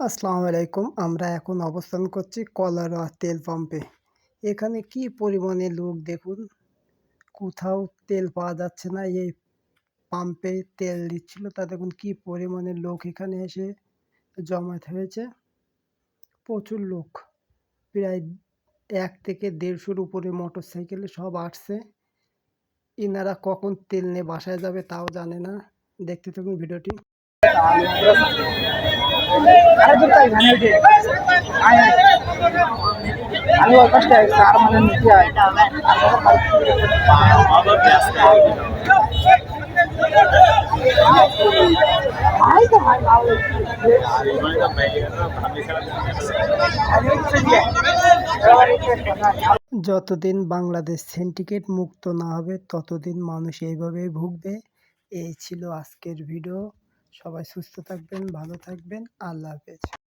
আসসালামু আলাইকুম। আমরা এখন অবস্থান করছি কলারোয়া তেল পাম্পে। এখানে কি পরিমাণে লোক দেখুন। কোথাও তেল পাওয়া যাচ্ছে না। এই পাম্পে তেল দিচ্ছিল। তা দেখুন কি পরিমাণে লোক এখানে এসে জমায়েত হয়েছে। প্রচুর লোক। প্রায় ১ থেকে ১৫০'র উপরে মোটরসাইকেলে সব আসছে। ইনারা কখন তেল নিয়ে বাসায় যাবে তাও জানে না। দেখতে থাকুন ভিডিওটি। আমি ওই পাশটা আর মানে নিচে আয় যতদিন বাংলাদেশ সিন্ডিকেট মুক্ত না হবে ততদিন মানুষ এইভাবেই ভুগবে। এই ছিল আজকের ভিডিও। সবাই সুস্থ থাকবেন, ভালো থাকবেন। আল্লাহ হাফেজ।